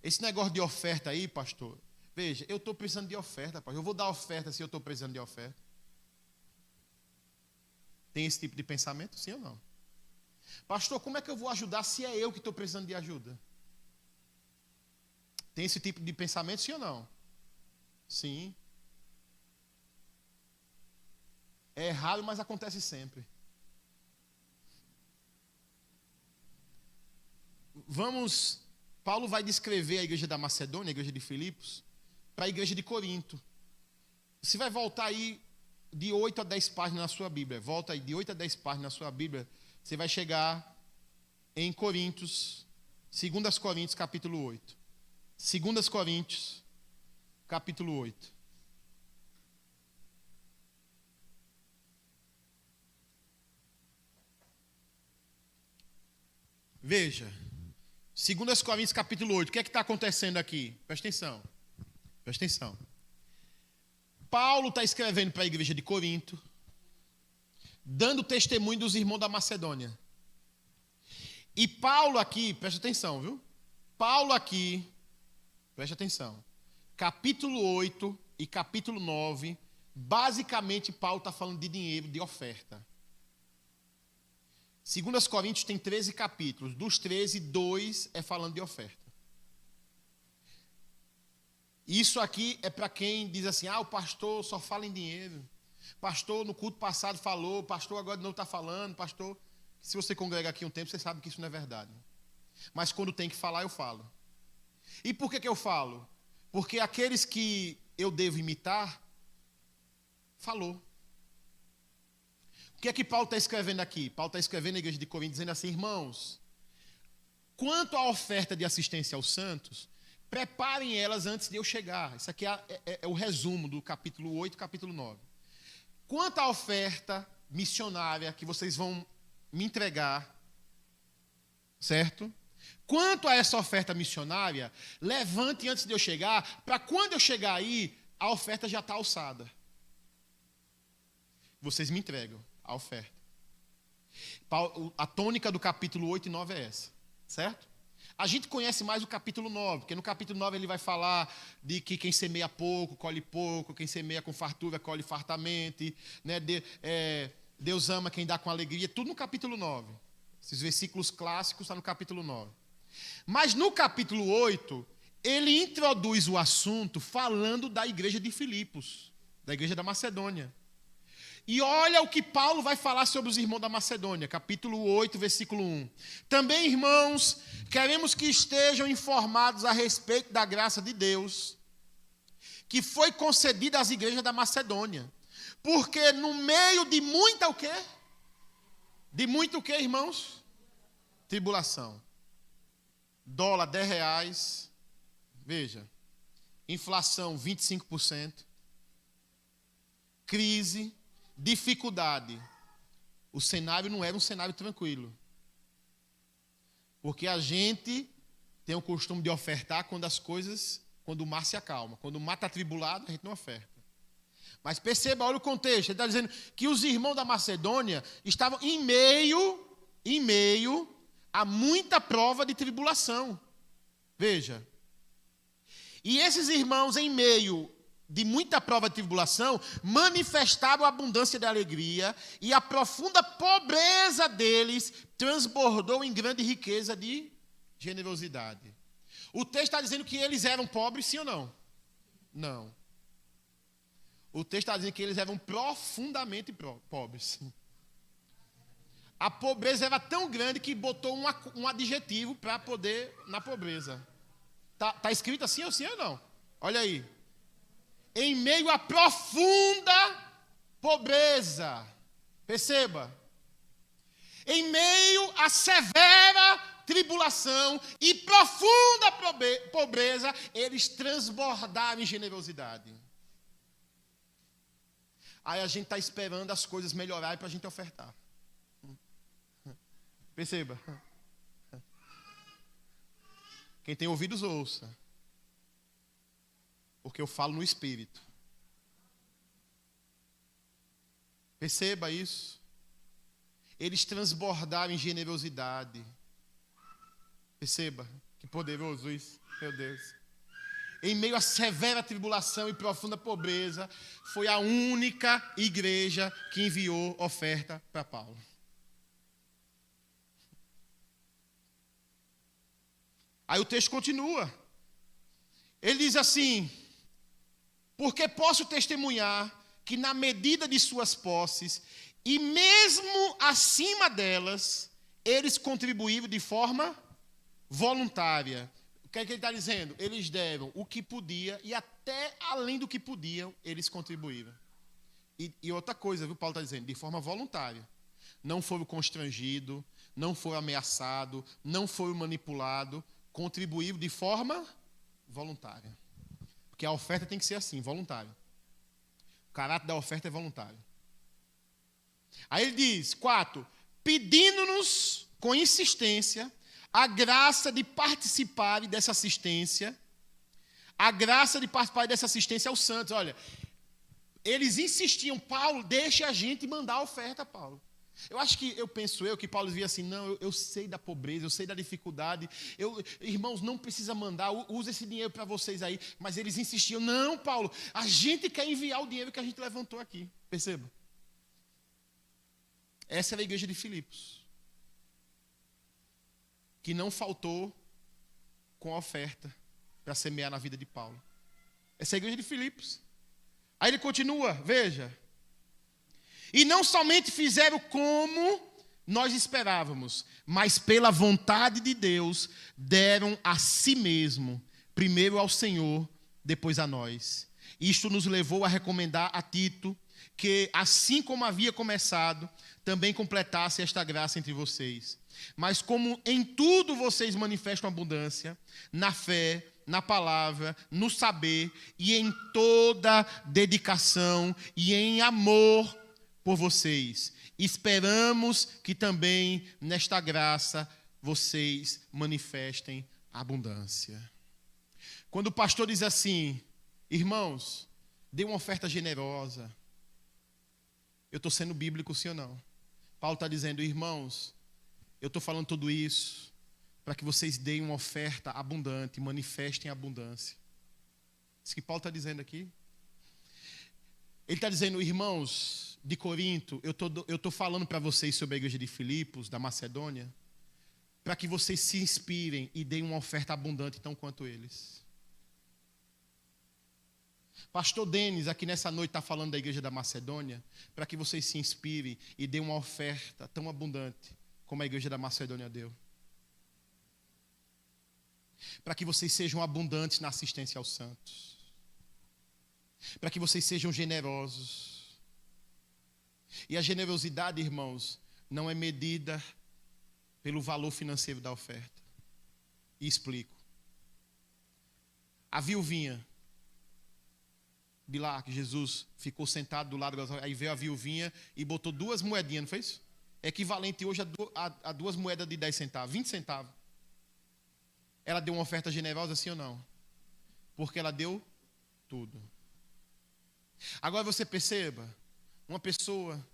Esse negócio de oferta aí, pastor, veja, eu estou precisando de oferta, pastor, eu vou dar oferta se eu estou precisando de oferta. Tem esse tipo de pensamento, sim ou não? Pastor, como é que eu vou ajudar se é eu que estou precisando de ajuda? Tem esse tipo de pensamento, sim ou não? Sim. É errado, mas acontece sempre. Paulo vai descrever a igreja da Macedônia, a igreja de Filipos, para a igreja de Corinto. Você vai voltar aí de 8 a 10 páginas na sua Bíblia. Volta aí de 8 a 10 páginas na sua Bíblia. Você vai chegar em Coríntios, 2 Coríntios, capítulo 8. 2 Coríntios, capítulo 8. Veja, 2 Coríntios, capítulo 8. O que é que está acontecendo aqui? Presta atenção. Presta atenção. Paulo está escrevendo para a igreja de Corinto, dando testemunho dos irmãos da Macedônia. E Paulo aqui, presta atenção, viu? Paulo aqui, presta atenção, capítulo 8 e capítulo 9, basicamente Paulo está falando de dinheiro, de oferta. 2 Coríntios tem 13 capítulos, dos 13, 2 é falando de oferta. Isso aqui é para quem diz assim, o pastor só fala em dinheiro. Pastor, no culto passado falou, pastor agora não está falando, pastor... Se você congrega aqui um tempo, você sabe que isso não é verdade. Mas quando tem que falar, eu falo. E por que eu falo? Porque aqueles que eu devo imitar, falou. O que é que Paulo está escrevendo aqui? Paulo está escrevendo na igreja de Corinto, dizendo assim, irmãos, quanto à oferta de assistência aos santos, preparem elas antes de eu chegar. Isso aqui é o resumo do capítulo 8 e capítulo 9. Quanto à oferta missionária que vocês vão me entregar, certo? Quanto a essa oferta missionária, levante antes de eu chegar, para quando eu chegar aí, a oferta já está alçada. Vocês me entregam a oferta. A tônica do capítulo 8 e 9 é essa, certo? A gente conhece mais o capítulo 9, porque no capítulo 9 ele vai falar de que quem semeia pouco, colhe pouco, quem semeia com fartura, colhe fartamente, né? Deus ama quem dá com alegria, tudo no capítulo 9. Esses versículos clássicos estão no capítulo 9. Mas no capítulo 8, ele introduz o assunto falando da igreja de Filipos. da igreja da Macedônia. E olha o que Paulo vai falar sobre os irmãos da Macedônia, capítulo 8, versículo 1. Também, irmãos, queremos que estejam informados a respeito da graça de Deus, que foi concedida às igrejas da Macedônia. Porque no meio de muita o quê? De muito o quê, irmãos? Tribulação. Dólar, R$10. Veja. Inflação, 25%. Crise. Dificuldade. O cenário não era um cenário tranquilo. Porque a gente tem o costume de ofertar quando o mar se acalma. Quando o mar está atribulado, a gente não oferta. Mas perceba, olha o contexto. Ele está dizendo que os irmãos da Macedônia estavam em meio a muita prova de tribulação. Veja. E esses irmãos, em meio de muita prova de tribulação, manifestaram a abundância de alegria, e a profunda pobreza deles transbordou em grande riqueza de generosidade. O texto está dizendo que eles eram pobres, sim ou não? Não. O texto está dizendo que eles eram profundamente pobres. A pobreza era tão grande que botou um adjetivo para poder na pobreza. Tá escrito assim ou não? Olha aí. Em meio à profunda pobreza. Perceba. Em meio à severa tribulação e profunda pobreza, eles transbordaram em generosidade. Aí a gente está esperando as coisas melhorarem para a gente ofertar. Perceba. Quem tem ouvidos, ouça. Porque eu falo no Espírito. Perceba isso. Eles transbordaram em generosidade. Perceba, que poderoso isso, meu Deus. Em meio à severa tribulação e profunda pobreza, foi a única igreja que enviou oferta para Paulo. Aí o texto continua. Ele diz assim: porque posso testemunhar que na medida de suas posses, e mesmo acima delas, eles contribuíram de forma voluntária. O que é que ele está dizendo? Eles deram o que podia e até além do que podiam, eles contribuíram. E outra coisa, viu, Paulo está dizendo, de forma voluntária. Não foram constrangidos, não foram ameaçados, não foram manipulados, contribuíram de forma voluntária. Porque a oferta tem que ser assim, voluntária. O caráter da oferta é voluntário. Aí ele diz, 4, pedindo-nos com insistência a graça de participar dessa assistência, aos santos. Olha, eles insistiam, Paulo, deixa a gente mandar a oferta, Paulo. Penso que Paulo via assim, não, eu sei da pobreza, eu sei da dificuldade, irmãos, não precisa mandar, usa esse dinheiro para vocês aí, mas eles insistiam, não, Paulo, a gente quer enviar o dinheiro que a gente levantou aqui, perceba. Essa era a igreja de Filipos, que não faltou com a oferta para semear na vida de Paulo. Essa é a igreja de Filipos. Aí ele continua, veja. E não somente fizeram como nós esperávamos, mas pela vontade de Deus, deram a si mesmo, primeiro ao Senhor, depois a nós. Isto nos levou a recomendar a Tito, que assim como havia começado, também completasse esta graça entre vocês. Mas como em tudo vocês manifestam abundância, na fé, na palavra, no saber e em toda dedicação e em amor por vocês, esperamos que também nesta graça vocês manifestem abundância. Quando o pastor diz assim, irmãos, dê uma oferta generosa, eu estou sendo bíblico, sim ou não? Paulo está dizendo, irmãos, eu estou falando tudo isso para que vocês deem uma oferta abundante, manifestem abundância. Isso que Paulo está dizendo aqui. Ele está dizendo, irmãos de Corinto, eu estou falando para vocês sobre a igreja de Filipos, da Macedônia, para que vocês se inspirem e deem uma oferta abundante tão quanto eles. Pastor Denis, aqui nessa noite, está falando da igreja da Macedônia, para que vocês se inspirem e dêem uma oferta tão abundante como a igreja da Macedônia deu. Para que vocês sejam abundantes na assistência aos santos. Para que vocês sejam generosos. E a generosidade, irmãos, não é medida pelo valor financeiro da oferta. E explico. A viuvinha de lá, que Jesus ficou sentado do lado, aí veio a viuvinha e botou 2 moedinhas, não foi isso? É equivalente hoje a 2 moedas de 10 centavos, 20 centavos. Ela deu uma oferta generosa, sim ou não? Porque ela deu tudo. Agora você perceba, uma pessoa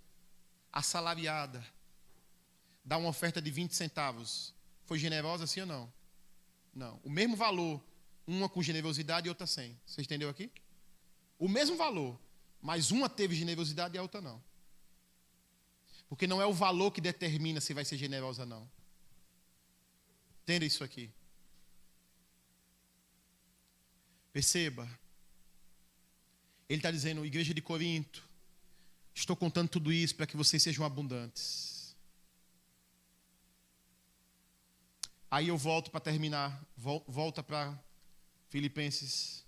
assalariada dá uma oferta de 20 centavos. Foi generosa, sim ou não? Não. O mesmo valor, uma com generosidade e outra sem. Você entendeu aqui? O mesmo valor, mas uma teve generosidade e a outra não. Porque não é o valor que determina se vai ser generosa ou não. Entenda isso aqui. Perceba. Ele está dizendo, igreja de Corinto, estou contando tudo isso para que vocês sejam abundantes. Aí eu volto para terminar. Volta para Filipenses.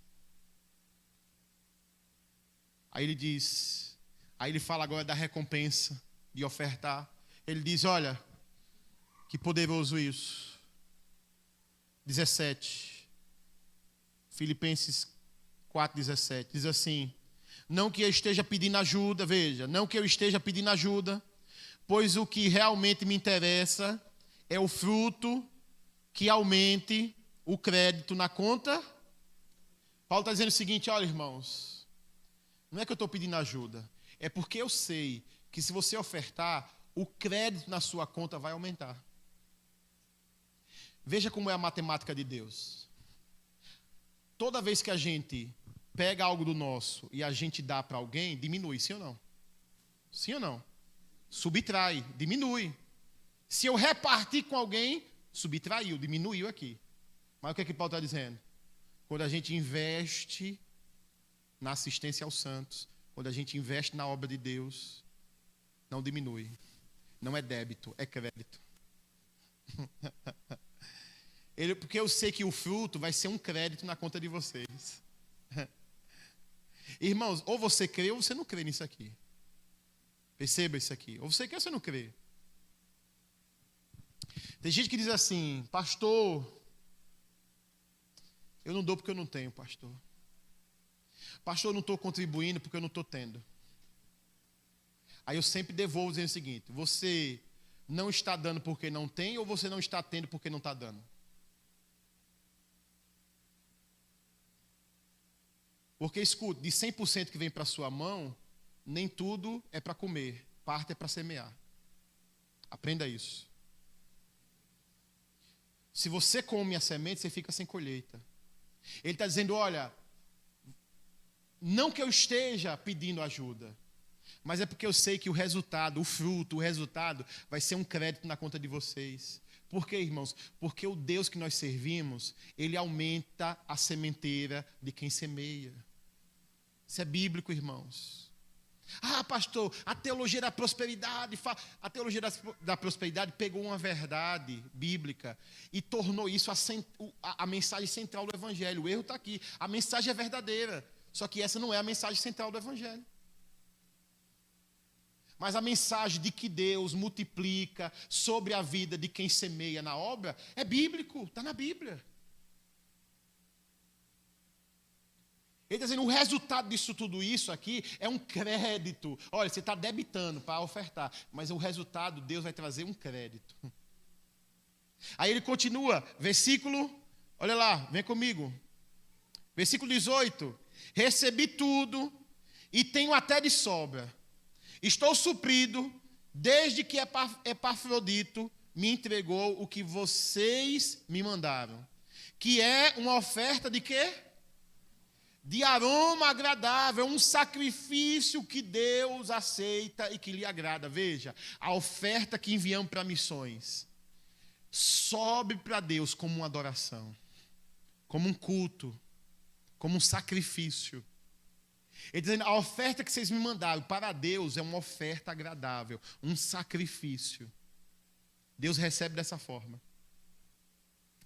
Aí ele diz, aí ele fala agora da recompensa de ofertar. Ele diz, olha, que poderoso isso. 17. Filipenses 4:17. Diz assim, não que eu esteja pedindo ajuda, veja, não que eu esteja pedindo ajuda, pois o que realmente me interessa é o fruto que aumente o crédito na conta. Paulo está dizendo o seguinte, olha, irmãos, não é que eu estou pedindo ajuda, é porque eu sei que se você ofertar, o crédito na sua conta vai aumentar. Veja como é a matemática de Deus. Toda vez que a gente pega algo do nosso e a gente dá para alguém, diminui, sim ou não? Sim ou não? Subtrai, diminui. Se eu repartir com alguém, subtraiu, diminuiu aqui. Mas o que é que Paulo está dizendo? Quando a gente investe na assistência aos santos, quando a gente investe na obra de Deus, não diminui. Não é débito, é crédito. Porque eu sei que o fruto vai ser um crédito na conta de vocês. Irmãos, ou você crê ou você não crê nisso aqui. Perceba isso aqui. Ou você quer ou você não crê. Tem gente que diz assim, pastor, eu não dou porque eu não tenho, pastor. Pastor, eu não estou contribuindo porque eu não estou tendo. Aí eu sempre devolvo dizendo o seguinte, você não está dando porque não tem ou você não está tendo porque não está dando? Porque, escute, de 100% que vem para a sua mão, nem tudo é para comer, parte é para semear. Aprenda isso. Se você come a semente, você fica sem colheita. Ele está dizendo, olha, não que eu esteja pedindo ajuda, mas é porque eu sei que o resultado, o fruto, o resultado vai ser um crédito na conta de vocês. Por quê, irmãos? Porque o Deus que nós servimos, Ele aumenta a sementeira de quem semeia. Isso é bíblico, irmãos. Ah, pastor, a teologia da prosperidade pegou uma verdade bíblica e tornou isso a mensagem central do Evangelho. O erro está aqui. A mensagem é verdadeira, só que essa não é a mensagem central do Evangelho. Mas a mensagem de que Deus multiplica sobre a vida de quem semeia na obra é bíblico, está na Bíblia. Ele está dizendo, o resultado disso tudo isso aqui é um crédito. Olha, você está debitando para ofertar, mas o resultado, Deus vai trazer um crédito. Aí ele continua, versículo, olha lá, vem comigo. Versículo 18. Recebi tudo e tenho até de sobra. Estou suprido desde que Epafrodito me entregou o que vocês me mandaram. Que é uma oferta de quê? De aroma agradável, um sacrifício que Deus aceita e que lhe agrada. Veja, a oferta que enviamos para missões sobe para Deus como uma adoração, como um culto, como um sacrifício. Ele dizendo, a oferta que vocês me mandaram para Deus é uma oferta agradável, um sacrifício. Deus recebe dessa forma.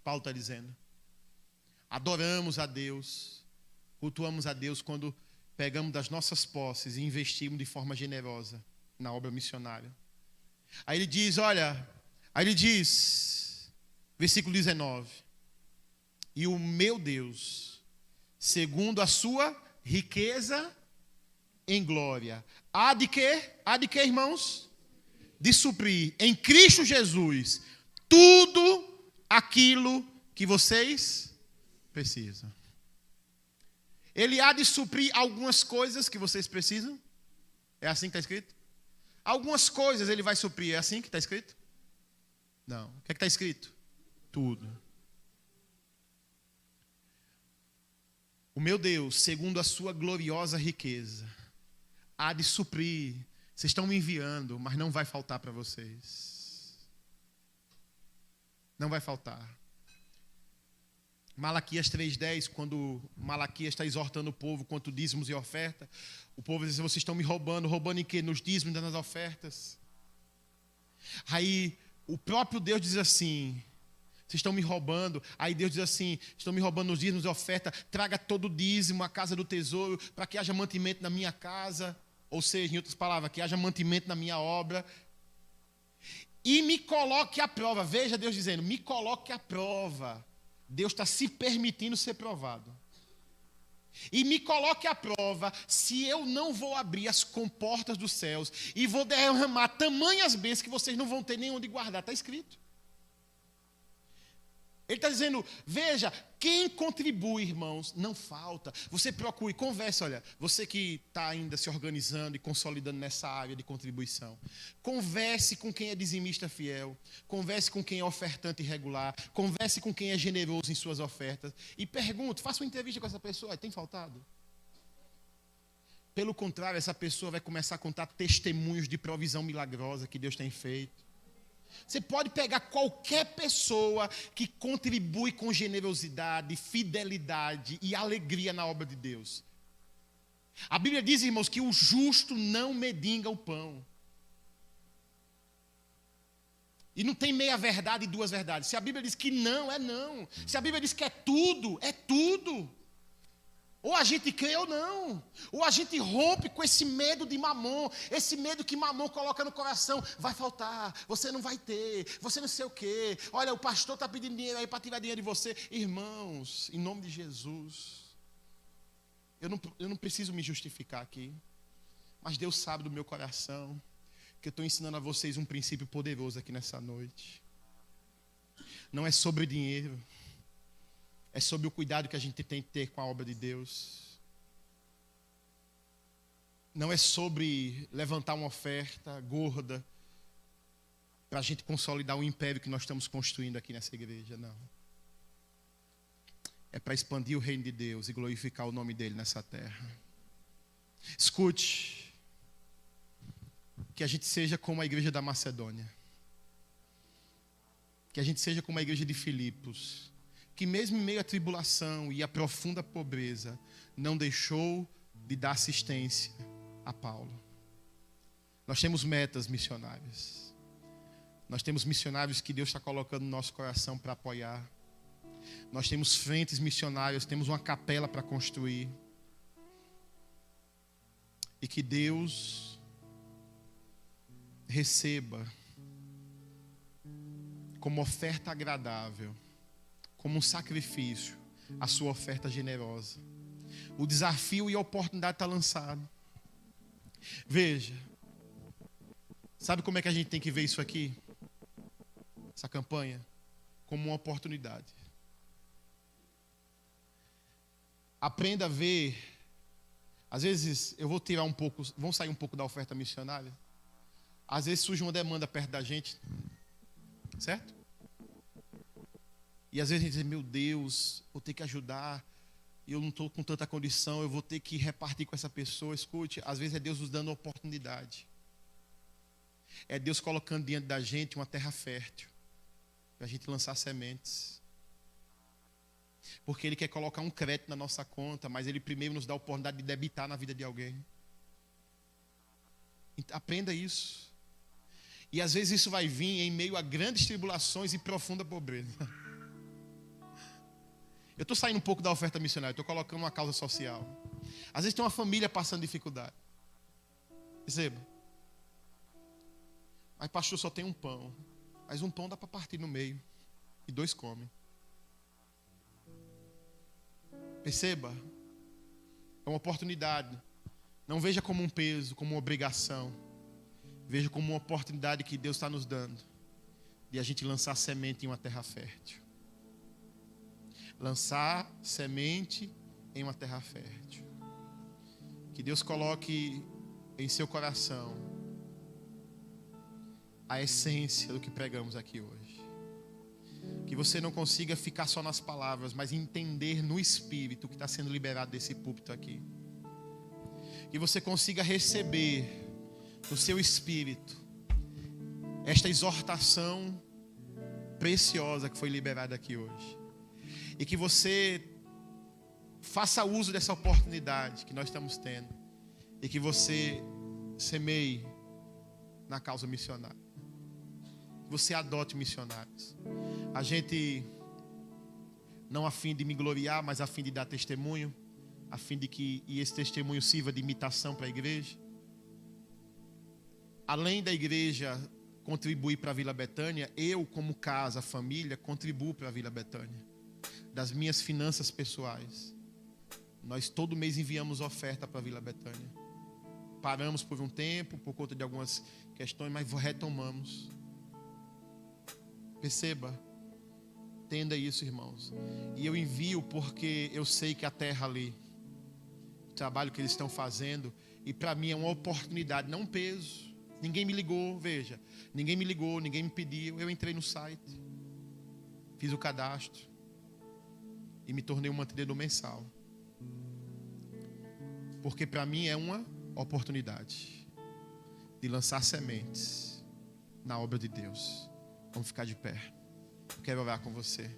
Paulo está dizendo. Adoramos a Deus, cultuamos a Deus quando pegamos das nossas posses e investimos de forma generosa na obra missionária. Aí ele diz, versículo 19, e o meu Deus, segundo a sua riqueza em glória, há de quê? Há de quê, irmãos? De suprir em Cristo Jesus tudo aquilo que vocês precisam. Ele há de suprir algumas coisas que vocês precisam. É assim que está escrito? Algumas coisas ele vai suprir. É assim que está escrito? Não. O que é que está escrito? Tudo. O meu Deus, segundo a sua gloriosa riqueza, há de suprir. Vocês estão me enviando, mas não vai faltar para vocês. Não vai faltar. Malaquias 3,10, quando Malaquias está exortando o povo quanto dízimos e oferta, o povo diz, vocês estão me roubando. Roubando em quê? Nos dízimos e nas ofertas. Aí o próprio Deus diz assim, vocês estão me roubando. Aí Deus diz assim, estão me roubando nos dízimos e oferta, traga todo o dízimo à casa do tesouro, para que haja mantimento na minha casa. Ou seja, em outras palavras, que haja mantimento na minha obra. E me coloque à prova. Veja Deus dizendo, me coloque à prova. Deus está se permitindo ser provado. E me coloque à prova se eu não vou abrir as comportas dos céus e vou derramar tamanhas bênçãos que vocês não vão ter nem onde guardar. Está escrito. Ele está dizendo, veja, quem contribui, irmãos, não falta. Você procure, converse, olha, você que está ainda se organizando e consolidando nessa área de contribuição. Converse com quem é dizimista fiel, converse com quem é ofertante regular, converse com quem é generoso em suas ofertas e pergunte, faça uma entrevista com essa pessoa, tem faltado? Pelo contrário, essa pessoa vai começar a contar testemunhos de provisão milagrosa que Deus tem feito. Você pode pegar qualquer pessoa que contribui com generosidade, fidelidade e alegria na obra de Deus. A Bíblia diz, irmãos, que o justo não mendiga o pão. E não tem meia verdade e duas verdades. Se a Bíblia diz que não, é não. Se a Bíblia diz que é tudo, é tudo. Ou a gente crê ou não. Ou a gente rompe com esse medo de mamon. Esse medo que mamon coloca no coração. Vai faltar, você não vai ter, você não sei o quê. Olha, o pastor está pedindo dinheiro aí para tirar dinheiro de você. Irmãos, em nome de Jesus, eu não preciso me justificar aqui. Mas Deus sabe do meu coração que eu estou ensinando a vocês um princípio poderoso aqui nessa noite. Não é sobre dinheiro. É sobre o cuidado que a gente tem que ter com a obra de Deus. Não é sobre levantar uma oferta gorda para a gente consolidar o império que nós estamos construindo aqui nessa igreja, não. É para expandir o reino de Deus e glorificar o nome dele nessa terra. Escute, que a gente seja como a igreja da Macedônia. Que a gente seja como a igreja de Filipos. Que mesmo em meio à tribulação e à profunda pobreza, não deixou de dar assistência a Paulo. Nós temos metas missionárias. Nós temos missionários que Deus está colocando no nosso coração para apoiar. Nós temos frentes missionárias, temos uma capela para construir. E que Deus receba como oferta agradável, como um sacrifício, a sua oferta generosa. O desafio e a oportunidade está lançado. Veja, sabe como é que a gente tem que ver isso aqui? Essa campanha? Como uma oportunidade. Aprenda a ver. Às vezes eu vou tirar um pouco, vamos sair um pouco da oferta missionária. Às vezes surge uma demanda perto da gente, certo? E às vezes a gente diz, meu Deus, vou ter que ajudar, eu não estou com tanta condição, eu vou ter que repartir com essa pessoa. Escute, às vezes é Deus nos dando oportunidade. É Deus colocando diante da gente uma terra fértil, para a gente lançar sementes. porque Ele quer colocar um crédito na nossa conta, mas Ele primeiro nos dá a oportunidade de debitar na vida de alguém. Aprenda isso. E às vezes isso vai vir em meio a grandes tribulações e profunda pobreza. Eu estou saindo um pouco da oferta missionária, estou colocando uma causa social. Às vezes tem uma família passando dificuldade. Perceba. Mas pastor, só tem um pão. Mas um pão dá para partir no meio. E 2 comem. Perceba. É uma oportunidade. Não veja como um peso, como uma obrigação. Veja como uma oportunidade que Deus está nos dando. De a gente lançar semente em uma terra fértil. Lançar semente em uma terra fértil. Que Deus coloque em seu coração a essência do que pregamos aqui hoje. Que você não consiga ficar só nas palavras, mas entender no Espírito o que está sendo liberado desse púlpito aqui. Que você consiga receber no seu Espírito esta exortação preciosa que foi liberada aqui hoje. E que você faça uso dessa oportunidade que nós estamos tendo. E que você semeie na causa missionária. Que você adote missionários. A gente, não a fim de me gloriar, mas a fim de dar testemunho. A fim de que esse testemunho sirva de imitação para a igreja. Além da igreja contribuir para a Vila Betânia, eu, como casa, família, contribuo para a Vila Betânia. Das minhas finanças pessoais. Nós todo mês enviamos oferta para a Vila Betânia. Paramos por um tempo, por conta de algumas questões, mas retomamos. Perceba. Entenda isso, irmãos. E eu envio porque eu sei que a terra ali, o trabalho que eles estão fazendo, e para mim é uma oportunidade, não um peso. Ninguém me ligou, veja. Ninguém me ligou, ninguém me pediu. Eu entrei no site, fiz o cadastro e me tornei um mantenedor mensal. Porque para mim é uma oportunidade de lançar sementes na obra de Deus. Vamos ficar de pé. Eu quero orar com você.